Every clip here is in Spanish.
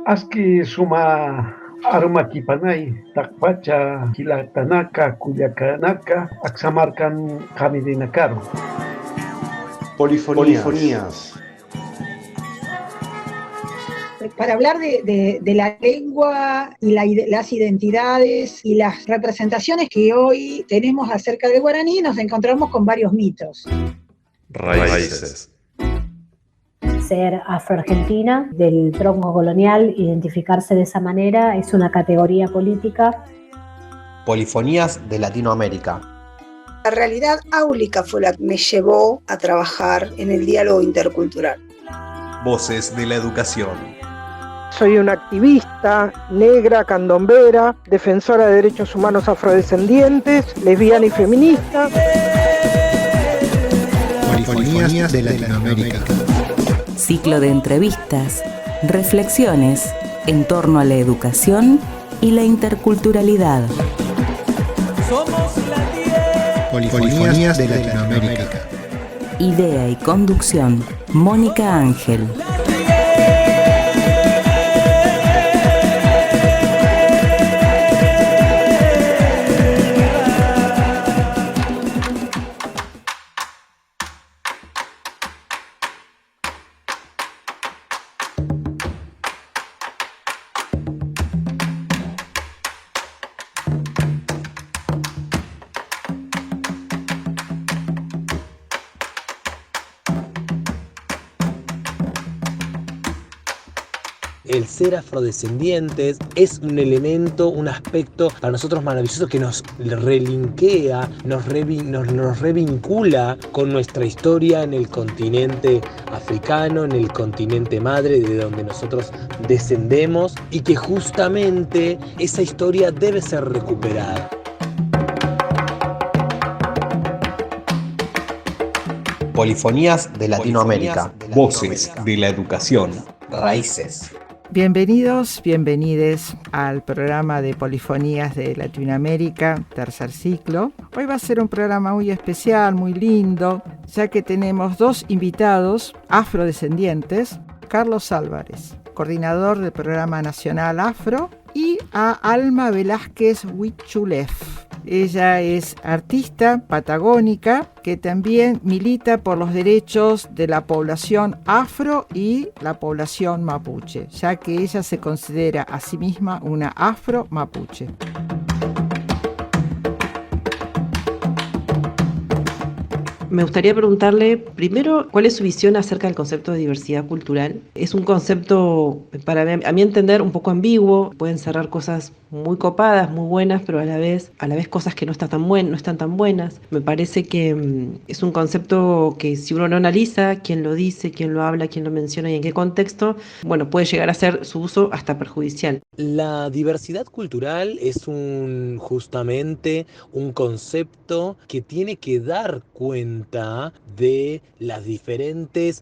Aski suma Arumakipanay, Takpacha, Kilatanaka, Culiacanaka, Axamarcan, Kamidinacaro. Polifonías. Para hablar de la lengua y las identidades y las representaciones que hoy tenemos acerca del guaraní, nos encontramos con varios mitos. Raíces. Ser afroargentina, del tronco colonial, identificarse de esa manera, es una categoría política. Polifonías de Latinoamérica. La realidad áulica fue la que me llevó a trabajar en el diálogo intercultural. Voces de la educación. Soy una activista negra, candombera, defensora de derechos humanos afrodescendientes, lesbiana y feminista. Polifonías de Latinoamérica. Ciclo de entrevistas, reflexiones en torno a la educación y la interculturalidad. Polifonías de Latinoamérica. Idea y conducción, Mónica Ángel. El ser afrodescendientes es un elemento, un aspecto para nosotros maravilloso que nos relinkea, nos revincula con nuestra historia en el continente africano, en el continente madre de donde nosotros descendemos, y que justamente esa historia debe ser recuperada. Polifonías de Latinoamérica. Voces de la educación. Raíces. Bienvenidos, bienvenides al programa de Polifonías de Latinoamérica, tercer ciclo. Hoy va a ser un programa muy especial, muy lindo, ya que tenemos dos invitados afrodescendientes: Carlos Álvarez, coordinador del Programa Nacional Afro, y a Alma Velázquez Huichulef. Ella es artista patagónica que también milita por los derechos de la población afro y la población mapuche, ya que ella se considera a sí misma una afro-mapuche. Me gustaría preguntarle primero cuál es su visión acerca del concepto de diversidad cultural. Es un concepto, a mi entender, un poco ambiguo. Pueden cerrar cosas muy copadas, muy buenas, pero a la vez cosas que no están tan buenas. Me parece que es un concepto que, si uno no analiza quién lo dice, quién lo habla, quién lo menciona y en qué contexto, bueno, puede llegar a ser su uso hasta perjudicial. La diversidad cultural es justamente un concepto que tiene que dar cuenta de las diferentes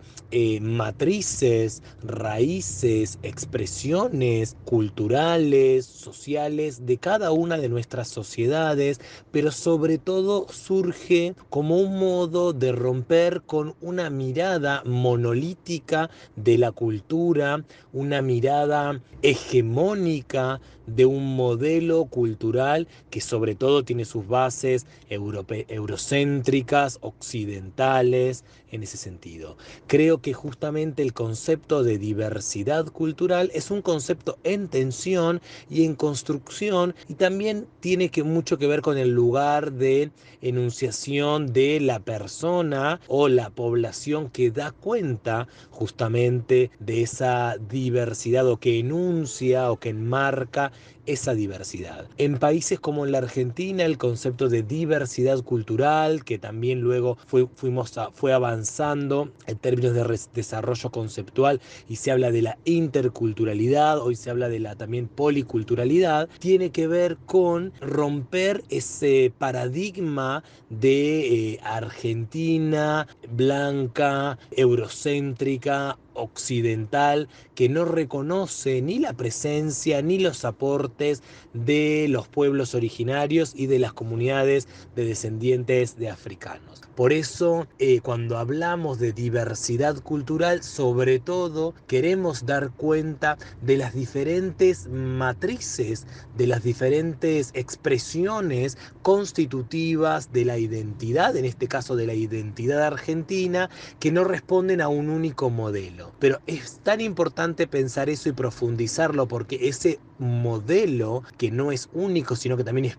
matrices, raíces, expresiones culturales, sociales de cada una de nuestras sociedades, pero sobre todo surge como un modo de romper con una mirada monolítica de la cultura, una mirada hegemónica de un modelo cultural que sobre todo tiene sus bases eurocéntricas, occidentales, en ese sentido. Creo que justamente el concepto de diversidad cultural es un concepto en tensión y en construcción, y también tiene mucho que ver con el lugar de enunciación de la persona o la población que da cuenta justamente de esa diversidad, o que enuncia o que enmarca esa diversidad. En países como en la Argentina, el concepto de diversidad cultural, que también luego fue avanzando en términos de desarrollo conceptual, y se habla de la interculturalidad, hoy se habla de la también policulturalidad, tiene que ver con romper ese paradigma de Argentina blanca, eurocéntrica, occidental que no reconoce ni la presencia ni los aportes de los pueblos originarios y de las comunidades de descendientes de africanos. Por eso, cuando hablamos de diversidad cultural, sobre todo queremos dar cuenta de las diferentes matrices, de las diferentes expresiones constitutivas de la identidad, en este caso de la identidad argentina, que no responden a un único modelo. Pero es tan importante pensar eso y profundizarlo, porque ese modelo, que no es único, sino que también es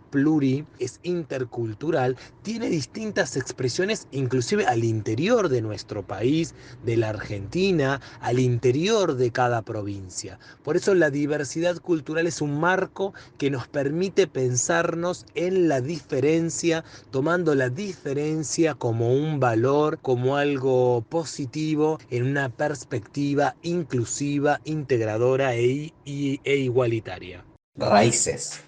es intercultural, tiene distintas expresiones, inclusive al interior de nuestro país, de la Argentina, al interior de cada provincia. Por eso la diversidad cultural es un marco que nos permite pensarnos en la diferencia, tomando la diferencia como un valor, como algo positivo, en una perspectiva inclusiva, integradora e igualitaria. Raíces.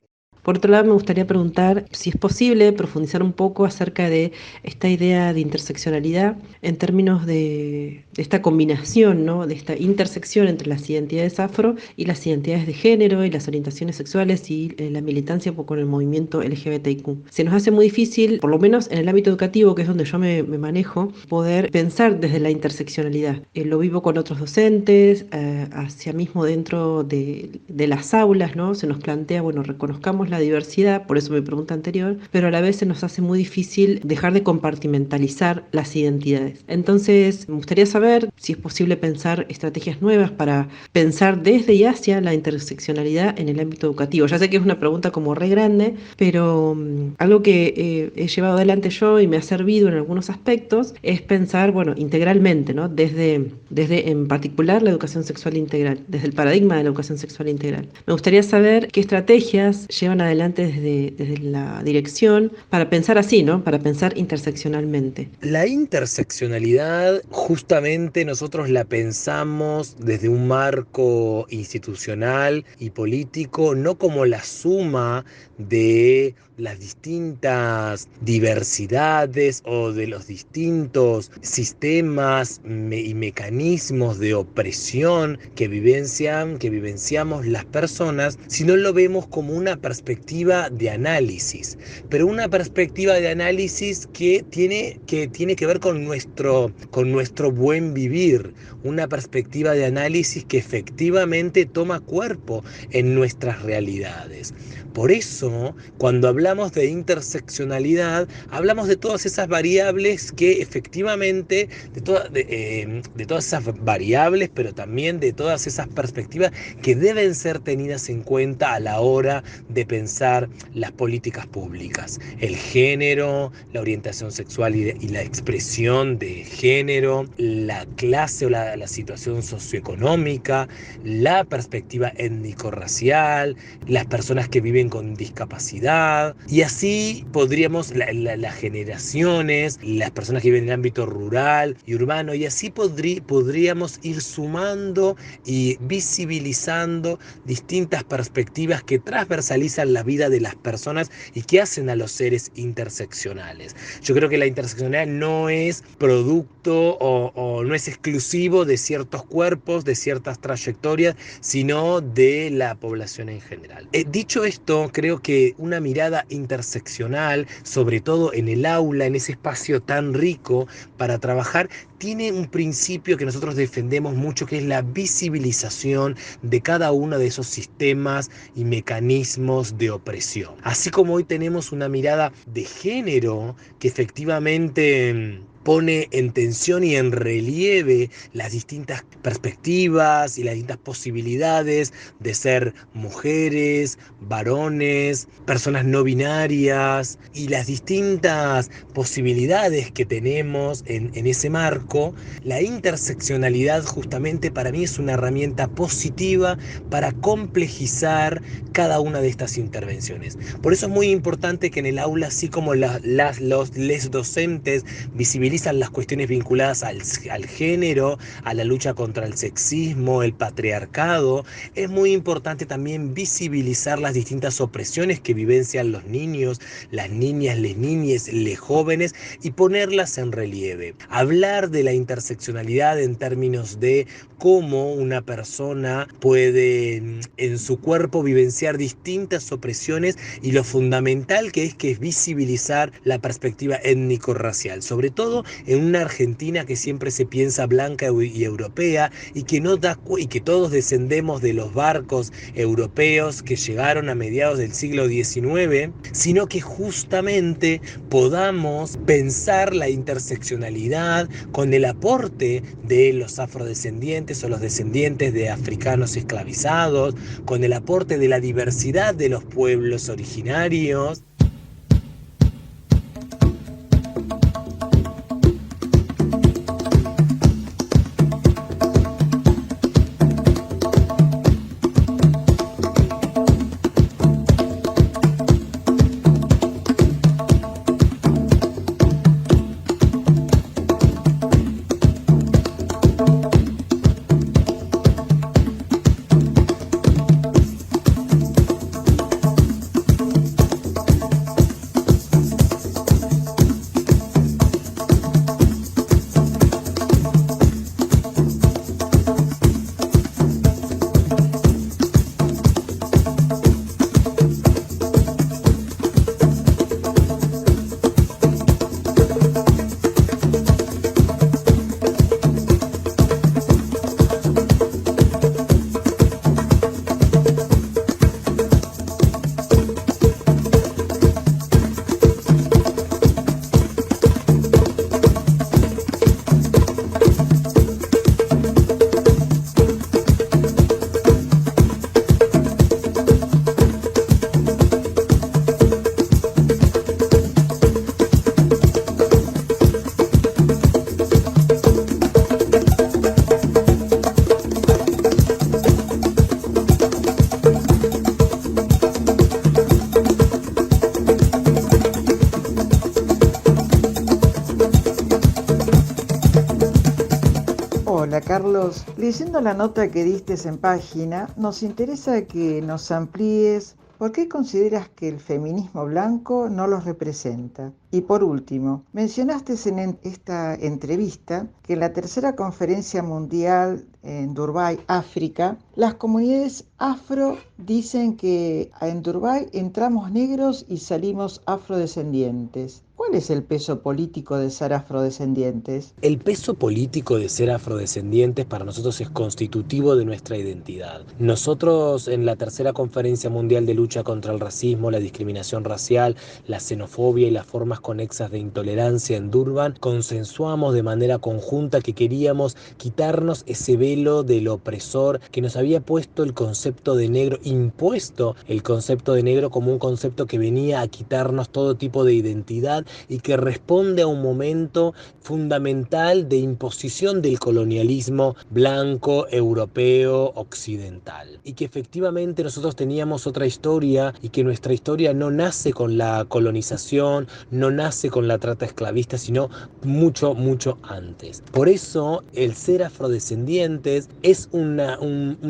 Por otro lado, me gustaría preguntar si es posible profundizar un poco acerca de esta idea de interseccionalidad en términos de esta combinación, ¿no? De esta intersección entre las identidades afro y las identidades de género y las orientaciones sexuales y la militancia con el movimiento LGBTIQ. Se nos hace muy difícil, por lo menos en el ámbito educativo, que es donde yo me manejo, poder pensar desde la interseccionalidad. Lo vivo con otros docentes, hacia mismo dentro de las aulas, ¿no? Se nos plantea, bueno, reconozcamos la diversidad, por eso mi pregunta anterior, pero a la vez se nos hace muy difícil dejar de compartimentalizar las identidades. Entonces, me gustaría saber si es posible pensar estrategias nuevas para pensar desde y hacia la interseccionalidad en el ámbito educativo. Ya sé que es una pregunta como re grande, pero algo que he llevado adelante yo y me ha servido en algunos aspectos es pensar, bueno, integralmente, ¿no? Desde en particular la educación sexual integral, desde el paradigma de la educación sexual integral. Me gustaría saber qué estrategias llevan adelante desde la dirección para pensar así, ¿no? Para pensar interseccionalmente. La interseccionalidad justamente nosotros la pensamos desde un marco institucional y político, no como la suma de las distintas diversidades o de los distintos sistemas y mecanismos de opresión que vivenciamos las personas, sino lo vemos como una perspectiva de análisis, pero una perspectiva de análisis que tiene que ver con nuestro buen vivir, una perspectiva de análisis que efectivamente toma cuerpo en nuestras realidades. Por eso, cuando hablamos de interseccionalidad, hablamos de todas esas variables que efectivamente, de todas esas variables, pero también de todas esas perspectivas que deben ser tenidas en cuenta a la hora de pensar las políticas públicas. El género, la orientación sexual y la expresión de género, la clase o la situación socioeconómica, la perspectiva étnico-racial, las personas que viven con discapacidad, y así podríamos, las generaciones, las personas que viven en el ámbito rural y urbano, y así podríamos ir sumando y visibilizando distintas perspectivas que transversalizan la vida de las personas y que hacen a los seres interseccionales. Yo creo que la interseccionalidad no es producto o no es exclusivo de ciertos cuerpos, de ciertas trayectorias, sino de la población en general. Dicho esto, creo que una mirada interseccional, sobre todo en el aula, en ese espacio tan rico para trabajar, tiene un principio que nosotros defendemos mucho, que es la visibilización de cada uno de esos sistemas y mecanismos de opresión. Así como hoy tenemos una mirada de género que efectivamente pone en tensión y en relieve las distintas perspectivas y las distintas posibilidades de ser mujeres, varones, personas no binarias, y las distintas posibilidades que tenemos en ese marco. La interseccionalidad justamente para mí es una herramienta positiva para complejizar cada una de estas intervenciones. Por eso es muy importante que en el aula, así como les docentes visibilicen visibilizan las cuestiones vinculadas al género, a la lucha contra el sexismo, el patriarcado. Es muy importante también visibilizar las distintas opresiones que vivencian los niños, las niñas, les niñes, les jóvenes, y ponerlas en relieve. Hablar de la interseccionalidad en términos de cómo una persona puede en su cuerpo vivenciar distintas opresiones, y lo fundamental que es visibilizar la perspectiva étnico-racial, sobre todo en una Argentina que siempre se piensa blanca y europea, y que todos descendemos de los barcos europeos que llegaron a mediados del siglo XIX, sino que justamente podamos pensar la interseccionalidad con el aporte de los afrodescendientes o los descendientes de africanos esclavizados, con el aporte de la diversidad de los pueblos originarios. Carlos, leyendo la nota que diste en página, nos interesa que nos amplíes por qué consideras que el feminismo blanco no los representa. Y por último, mencionaste en esta entrevista que en la tercera conferencia mundial en Durban, África, las comunidades afro dicen que en Durban entramos negros y salimos afrodescendientes. ¿Cuál es el peso político de ser afrodescendientes? El peso político de ser afrodescendientes para nosotros es constitutivo de nuestra identidad. Nosotros en la tercera conferencia mundial de lucha contra el racismo, la discriminación racial, la xenofobia y las formas conexas de intolerancia en Durban, consensuamos de manera conjunta que queríamos quitarnos ese velo del opresor que nos había puesto el concepto de negro, impuesto el concepto de negro como un concepto que venía a quitarnos todo tipo de identidad y que responde a un momento fundamental de imposición del colonialismo blanco, europeo, occidental. Y que efectivamente nosotros teníamos otra historia y que nuestra historia no nace con la colonización, no nace con la trata esclavista, sino mucho, mucho antes. Por eso el ser afrodescendientes es un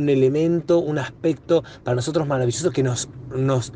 elemento, un aspecto para nosotros maravilloso que nos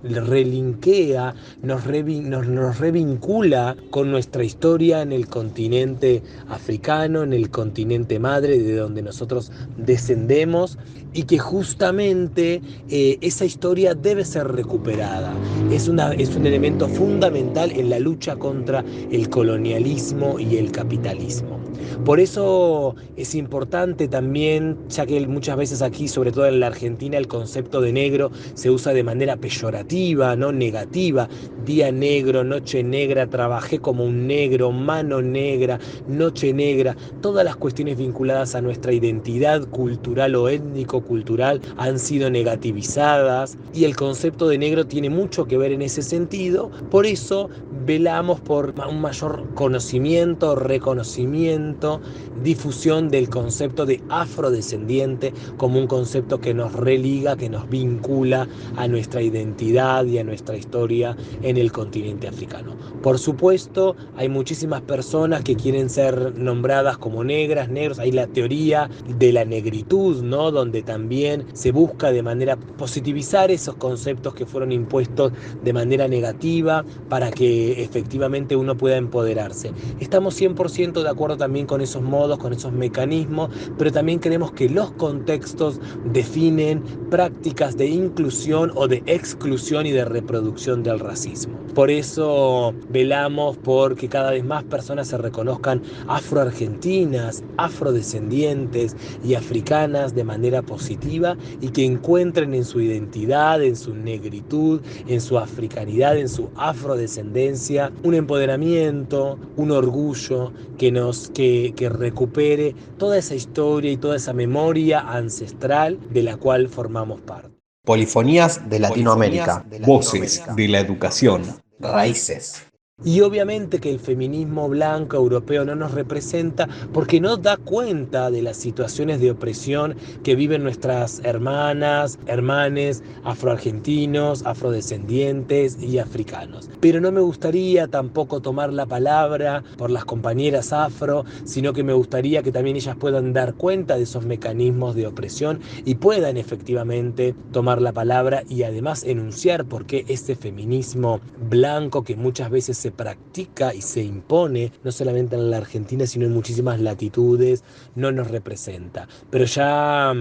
relinkea, nos revincula con nuestra historia en el continente africano, en el continente madre de donde nosotros descendemos, y que justamente esa historia debe ser recuperada. Es un elemento fundamental en la lucha contra el colonialismo y el capitalismo. Por eso es importante también, ya que muchas veces aquí, sobre todo en la Argentina, el concepto de negro se usa de manera peyorativa, no negativa. Día negro, noche negra, trabajé como un negro, mano negra, noche negra. Todas las cuestiones vinculadas a nuestra identidad cultural o étnico-cultural han sido negativizadas, y el concepto de negro tiene mucho que ver en ese sentido. Por eso velamos por un mayor conocimiento, reconocimiento, difusión del concepto de afrodescendiente como un concepto que nos religa, que nos vincula a nuestra identidad identidad y a nuestra historia en el continente africano. Por supuesto, hay muchísimas personas que quieren ser nombradas como negras, negros. Hay la teoría de la negritud, ¿no? Donde también se busca de manera positivizar esos conceptos que fueron impuestos de manera negativa para que efectivamente uno pueda empoderarse. Estamos 100% de acuerdo también con esos modos, con esos mecanismos, pero también creemos que los contextos definen prácticas de inclusión o de exclusión y de reproducción del racismo. Por eso velamos por que cada vez más personas se reconozcan afroargentinas, afrodescendientes y africanas de manera positiva y que encuentren en su identidad, en su negritud, en su africanidad, en su afrodescendencia, un empoderamiento, un orgullo que recupere toda esa historia y toda esa memoria ancestral de la cual formamos parte. Polifonías de Latinoamérica. Voces de la educación. Raíces. Y obviamente que el feminismo blanco europeo no nos representa porque no da cuenta de las situaciones de opresión que viven nuestras hermanas, hermanes, afroargentinos, afrodescendientes y africanos. Pero no me gustaría tampoco tomar la palabra por las compañeras afro, sino que me gustaría que también ellas puedan dar cuenta de esos mecanismos de opresión y puedan efectivamente tomar la palabra y además enunciar por qué este feminismo blanco que muchas veces se practica y se impone, no solamente en la Argentina, sino en muchísimas latitudes, no nos representa. Pero ya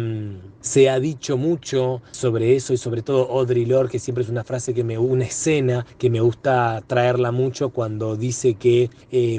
se ha dicho mucho sobre eso y sobre todo Audre Lorde, que siempre es una frase una escena que me gusta traerla mucho cuando dice que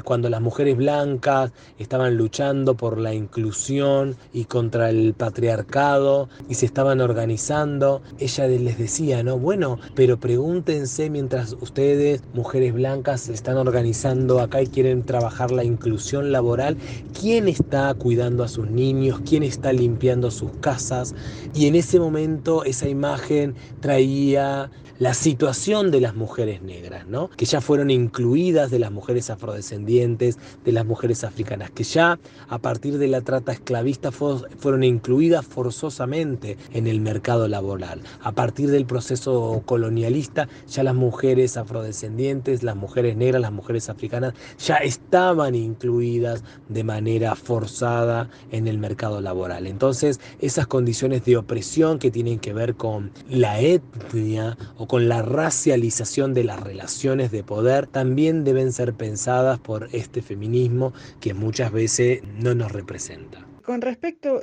cuando las mujeres blancas estaban luchando por la inclusión y contra el patriarcado y se estaban organizando, ella les decía, ¿no? Bueno, pero pregúntense mientras ustedes, mujeres blancas, se están organizando acá y quieren trabajar la inclusión laboral, ¿quién está cuidando a sus niños? ¿Quién está limpiando sus casas? Y en ese momento esa imagen traía la situación de las mujeres negras, ¿no? Que ya fueron incluidas, de las mujeres afrodescendientes, de las mujeres africanas, que ya a partir de la trata esclavista fueron incluidas forzosamente en el mercado laboral. A partir del proceso colonialista, ya las mujeres afrodescendientes, las mujeres negras, las mujeres africanas, ya estaban incluidas de manera forzada en el mercado laboral. Entonces, esas condiciones de opresión que tienen que ver con la etnia o con la racialización de las relaciones de poder también deben ser pensadas por este feminismo que muchas veces no nos representa. Con respecto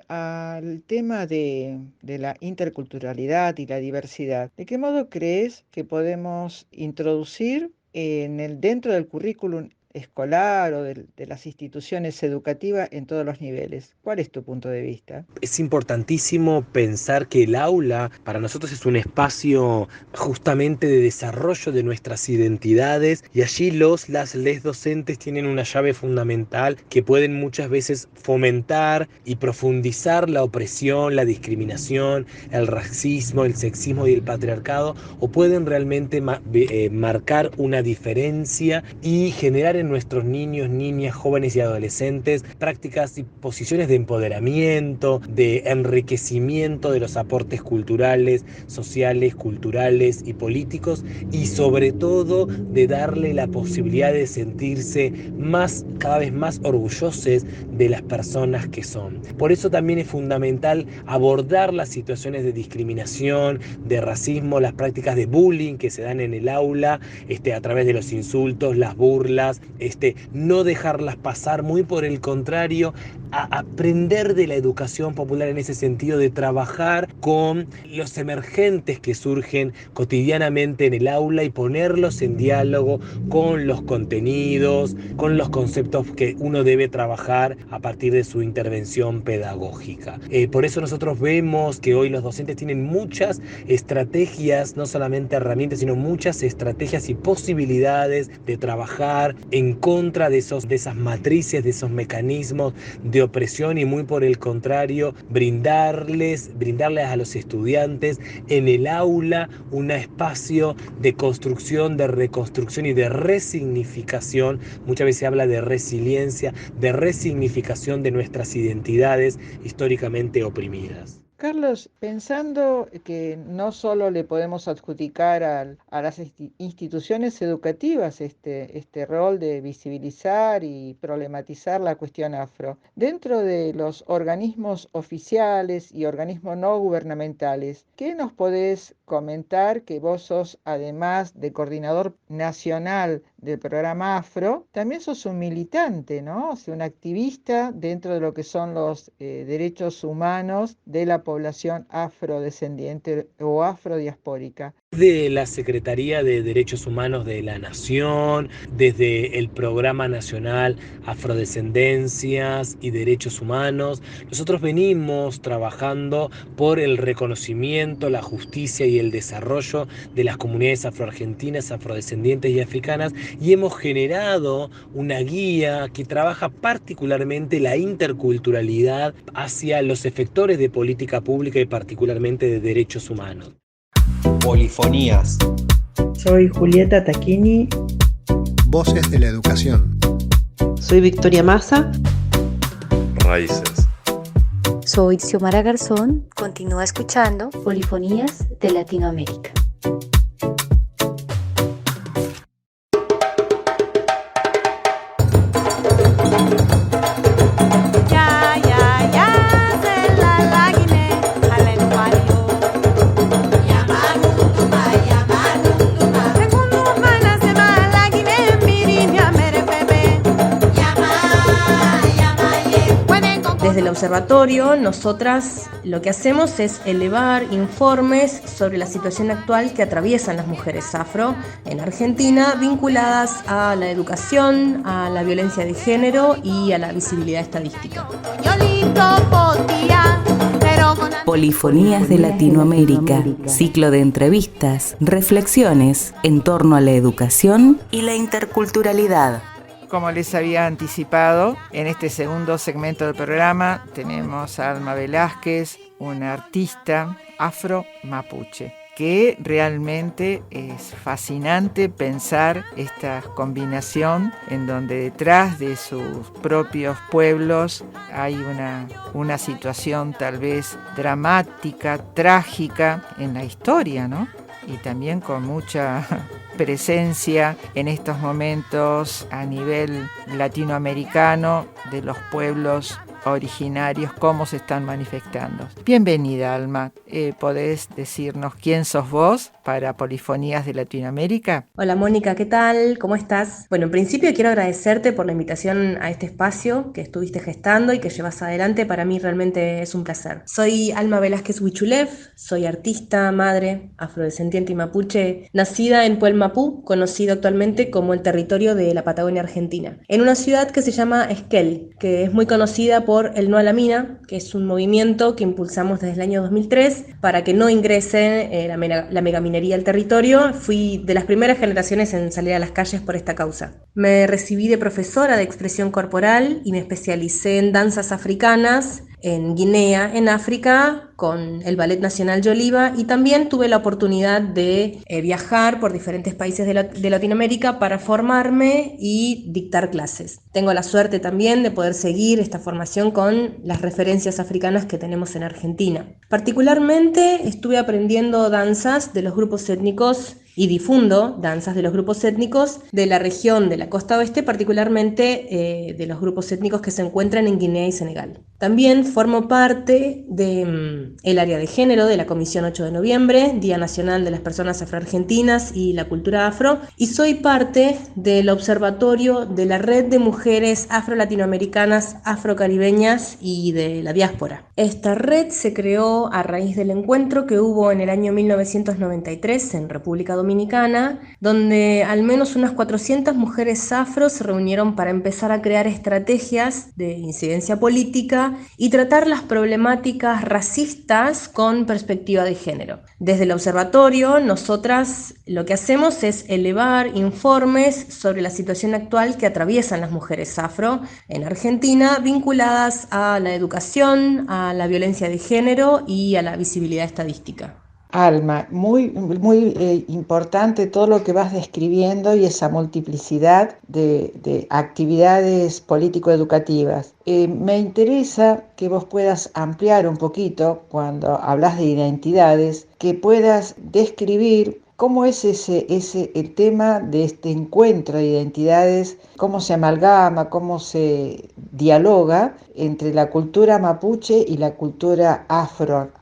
al tema de la interculturalidad y la diversidad, ¿de qué modo crees que podemos introducir dentro del currículum escolar o de las instituciones educativas en todos los niveles? ¿Cuál es tu punto de vista? Es importantísimo pensar que el aula para nosotros es un espacio justamente de desarrollo de nuestras identidades y allí les docentes tienen una llave fundamental que pueden muchas veces fomentar y profundizar la opresión, la discriminación, el racismo, el sexismo y el patriarcado, o pueden realmente marcar una diferencia y generar en nuestros niños, niñas, jóvenes y adolescentes prácticas y posiciones de empoderamiento, de enriquecimiento de los aportes culturales, sociales, culturales y políticos, y sobre todo de darle la posibilidad de sentirse cada vez más orgullosos de las personas que son. Por eso también es fundamental abordar las situaciones de discriminación, de racismo, las prácticas de bullying que se dan en el aula, a través de los insultos, las burlas, no dejarlas pasar, muy por el contrario, a aprender de la educación popular en ese sentido, de trabajar con los emergentes que surgen cotidianamente en el aula y ponerlos en diálogo con los contenidos, con los conceptos que uno debe trabajar a partir de su intervención pedagógica. Por eso nosotros vemos que hoy los docentes tienen muchas estrategias, no solamente herramientas, sino muchas estrategias y posibilidades de trabajar en contra de esas matrices, de esos mecanismos de opresión, y muy por el contrario, brindarles a los estudiantes en el aula un espacio de construcción, de reconstrucción y de resignificación. Muchas veces se habla de resiliencia, de resignificación de nuestras identidades históricamente oprimidas. Carlos, pensando que no solo le podemos adjudicar a las instituciones educativas este rol de visibilizar y problematizar la cuestión afro, dentro de los organismos oficiales y organismos no gubernamentales, ¿qué nos podés comentar? Que vos sos, además de coordinador nacional del programa Afro, también sos un militante, ¿no? O sea, un activista dentro de lo que son los derechos humanos de la población afrodescendiente o afrodiaspórica. De la Secretaría de Derechos Humanos de la Nación, desde el Programa Nacional Afrodescendencias y Derechos Humanos, nosotros venimos trabajando por el reconocimiento, la justicia y el desarrollo de las comunidades afroargentinas, afrodescendientes y africanas, y hemos generado una guía que trabaja particularmente la interculturalidad hacia los efectores de política pública y particularmente de derechos humanos. Polifonías. Soy Julieta Tacchini. Voces de la educación. Soy Victoria Massa. Raíces. Soy Xiomara Garzón. Continúa escuchando Polifonías de Latinoamérica. Desde el observatorio, nosotras lo que hacemos es elevar informes sobre la situación actual que atraviesan las mujeres afro en Argentina, vinculadas a la educación, a la violencia de género y a la visibilidad estadística. Polifonías de Latinoamérica, ciclo de entrevistas, reflexiones en torno a la educación y la interculturalidad. Como les había anticipado, en este segundo segmento del programa tenemos a Alma Velázquez, una artista afro-mapuche, que realmente es fascinante pensar esta combinación en donde detrás de sus propios pueblos hay una situación tal vez dramática, trágica en la historia, ¿no? Y también con mucha presencia en estos momentos a nivel latinoamericano de los pueblos originarios, cómo se están manifestando. Bienvenida, Alma. ¿Podés decirnos quién sos vos para Polifonías de Latinoamérica? Hola Mónica, ¿qué tal? ¿Cómo estás? Bueno, en principio quiero agradecerte por la invitación a este espacio que estuviste gestando y que llevas adelante. Para mí realmente es un placer. Soy Alma Velázquez Huichulef, soy artista, madre, afrodescendiente y mapuche, nacida en Puel Mapú, conocido actualmente como el territorio de la Patagonia Argentina, en una ciudad que se llama Esquel, que es muy conocida por el No a la Mina, que es un movimiento que impulsamos desde el año 2003 para que no ingrese la megaminería al territorio. Fui de las primeras generaciones en salir a las calles por esta causa. Me recibí de profesora de expresión corporal y me especialicé en danzas africanas en Guinea, en África, con el Ballet Nacional Yoliva, y también tuve la oportunidad de viajar por diferentes países de Latinoamérica para formarme y dictar clases. Tengo la suerte también de poder seguir esta formación con las referencias africanas que tenemos en Argentina. Particularmente estuve aprendiendo danzas de los grupos étnicos y difundo danzas de los grupos étnicos de la región de la costa oeste, particularmente de los grupos étnicos que se encuentran en Guinea y Senegal. También formo parte del área de género de la Comisión 8 de noviembre, Día Nacional de las Personas Afroargentinas y la Cultura Afro, y soy parte del observatorio de la Red de Mujeres Afro-Latinoamericanas, Afrocaribeñas y de la Diáspora. Esta red se creó a raíz del encuentro que hubo en el año 1993 en República Dominicana, donde al menos unas 400 mujeres afro se reunieron para empezar a crear estrategias de incidencia política y tratar las problemáticas racistas con perspectiva de género. Desde el observatorio, nosotras lo que hacemos es elevar informes sobre la situación actual que atraviesan las mujeres afro en Argentina, vinculadas a la educación, a la violencia de género y a la visibilidad estadística. Alma, muy importante todo lo que vas describiendo y esa multiplicidad de actividades político-educativas. Me interesa que vos puedas ampliar un poquito cuando hablas de identidades, que puedas describir cómo es el tema de este encuentro de identidades, cómo se amalgama, cómo se dialoga entre la cultura mapuche y la cultura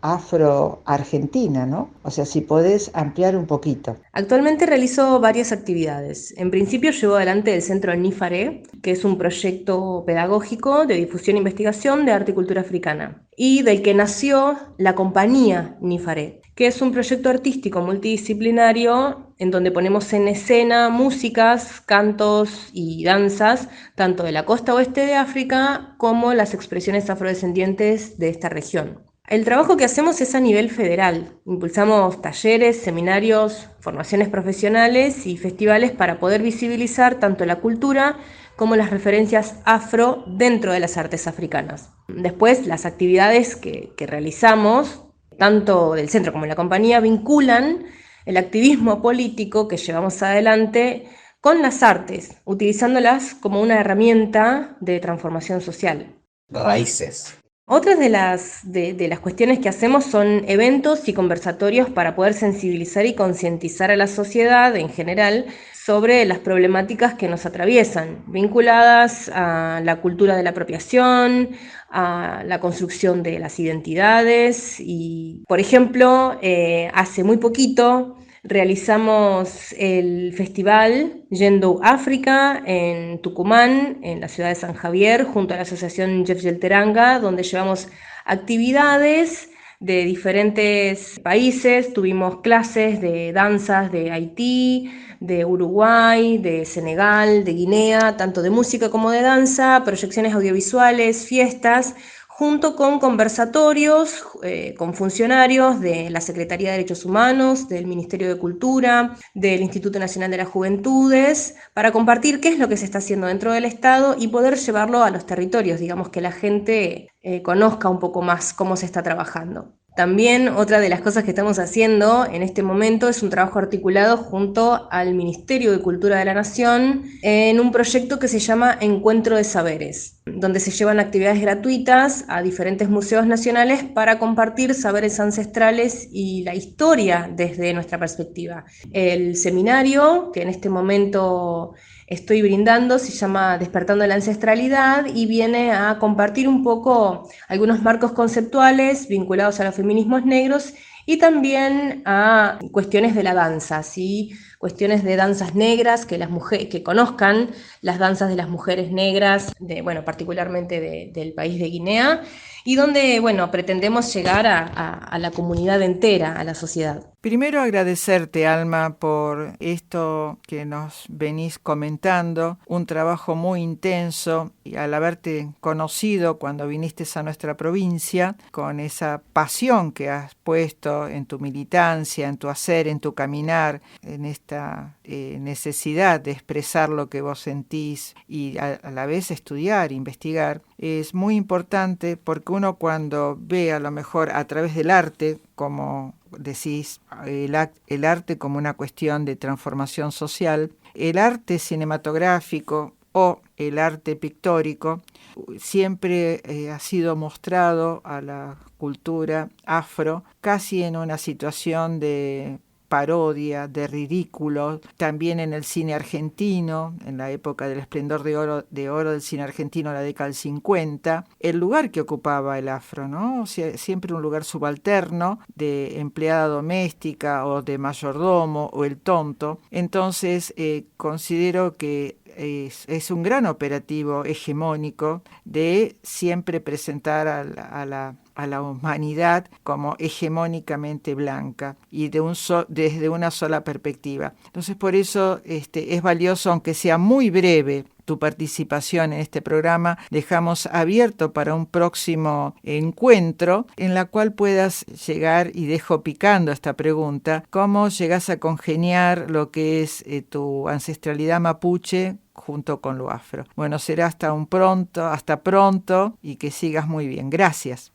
afro-argentina, ¿no? O sea, si podés ampliar un poquito. Actualmente realizo varias actividades. En principio llevo adelante el Centro Nifaré, que es un proyecto pedagógico de difusión e investigación de arte y cultura africana, y del que nació la compañía Nifaré, que es un proyecto artístico multidisciplinario en donde ponemos en escena músicas, cantos y danzas, tanto de la costa oeste de África como las expresiones afrodescendientes de esta región. El trabajo que hacemos es a nivel federal. Impulsamos talleres, seminarios, formaciones profesionales y festivales para poder visibilizar tanto la cultura como las referencias afro dentro de las artes africanas. Después, las actividades que realizamos, tanto del centro como de la compañía, vinculan el activismo político que llevamos adelante con las artes, utilizándolas como una herramienta de transformación social. Raíces. Otras de las cuestiones que hacemos son eventos y conversatorios para poder sensibilizar y concientizar a la sociedad en general sobre las problemáticas que nos atraviesan, vinculadas a la cultura de la apropiación, a la construcción de las identidades y, por ejemplo, hace muy poquito realizamos el festival Yendo África en Tucumán, en la ciudad de San Javier, junto a la asociación Jeff Yelteranga, donde llevamos actividades de diferentes países. Tuvimos clases de danzas de Haití, de Uruguay, de Senegal, de Guinea, tanto de música como de danza, proyecciones audiovisuales, fiestas, junto con conversatorios con funcionarios de la Secretaría de Derechos Humanos, del Ministerio de Cultura, del Instituto Nacional de las Juventudes, para compartir qué es lo que se está haciendo dentro del Estado y poder llevarlo a los territorios, digamos, que la gente conozca un poco más cómo se está trabajando. También otra de las cosas que estamos haciendo en este momento es un trabajo articulado junto al Ministerio de Cultura de la Nación en un proyecto que se llama Encuentro de Saberes, donde se llevan actividades gratuitas a diferentes museos nacionales para compartir saberes ancestrales y la historia desde nuestra perspectiva. El seminario que en este momento estoy brindando se llama Despertando la Ancestralidad y viene a compartir un poco algunos marcos conceptuales vinculados a los feminismos negros y también a cuestiones de la danza, ¿sí? Cuestiones de danzas negras, que las mujeres que conozcan las danzas de las mujeres negras, particularmente del país de Guinea, y donde pretendemos llegar a la comunidad entera, a la sociedad. Primero agradecerte, Alma, por esto que nos venís comentando, un trabajo muy intenso y al haberte conocido cuando viniste a nuestra provincia, con esa pasión que has puesto en tu militancia, en tu hacer, en tu caminar, en esta necesidad de expresar lo que vos sentís y a la vez estudiar, investigar, es muy importante porque uno cuando ve a lo mejor a través del arte, como decís, el arte como una cuestión de transformación social, el arte cinematográfico o el arte pictórico siempre ha sido mostrado a la cultura afro casi en una situación de parodia, de ridículo, también en el cine argentino, en la época del esplendor de oro del cine argentino, la década del 50, el lugar que ocupaba el afro, ¿no? O sea, siempre un lugar subalterno de empleada doméstica o de mayordomo o el tonto. Entonces, considero que es un gran operativo hegemónico de siempre presentar a la humanidad como hegemónicamente blanca y desde una sola perspectiva. Entonces, por eso es valioso, aunque sea muy breve, tu participación en este programa. Dejamos abierto para un próximo encuentro en la cual puedas llegar, y dejo picando esta pregunta, ¿cómo llegas a congeniar lo que es tu ancestralidad mapuche junto con lo afro? Bueno, será hasta pronto y que sigas muy bien. Gracias.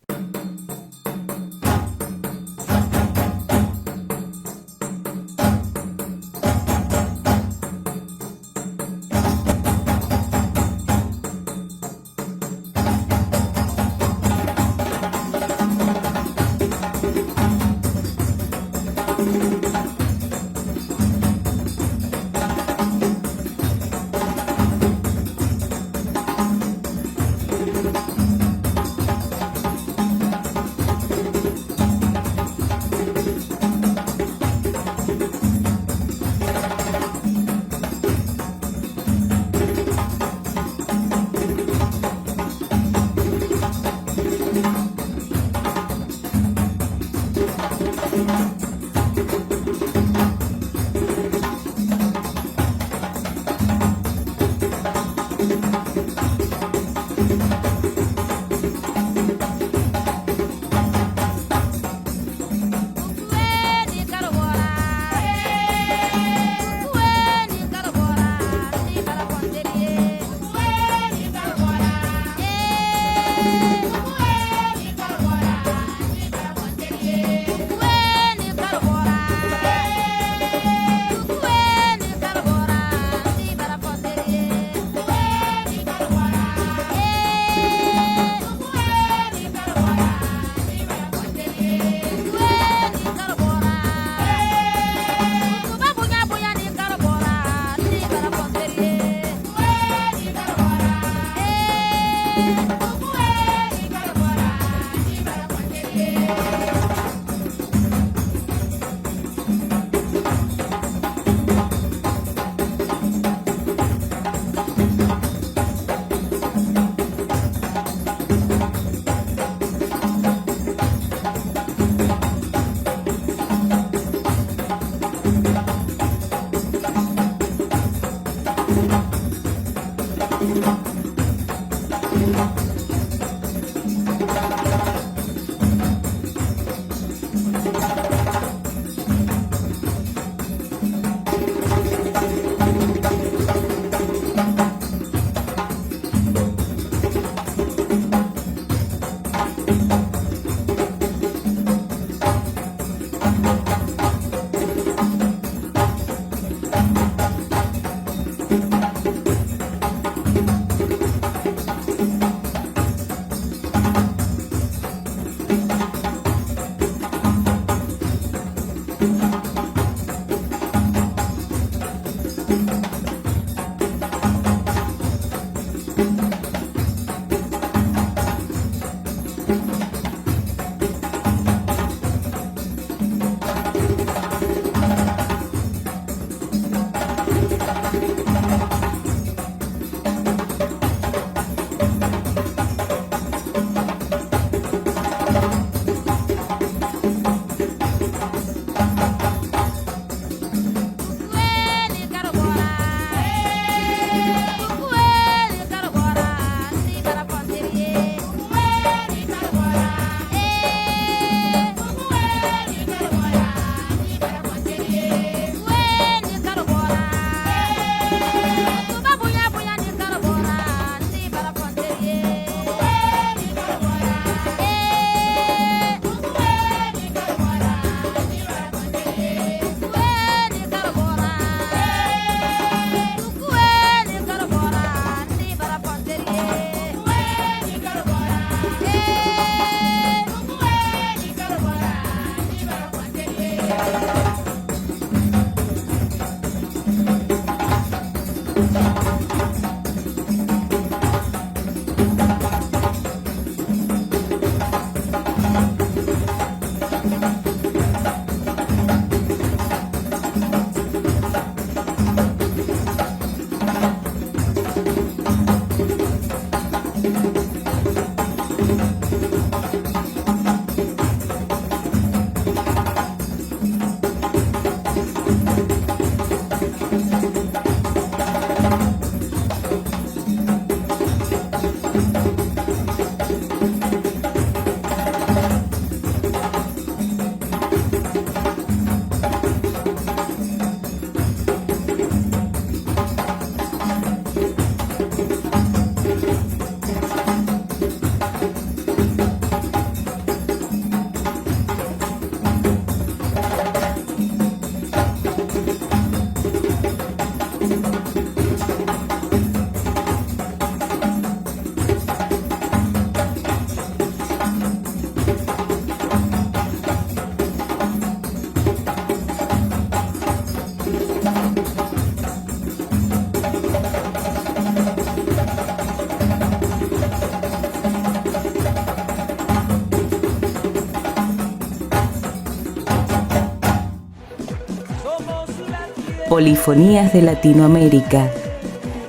Polifonías de Latinoamérica,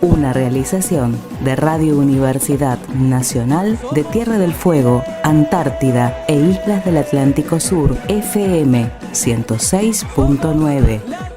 una realización de Radio Universidad Nacional de Tierra del Fuego, Antártida e Islas del Atlántico Sur, FM 106.9.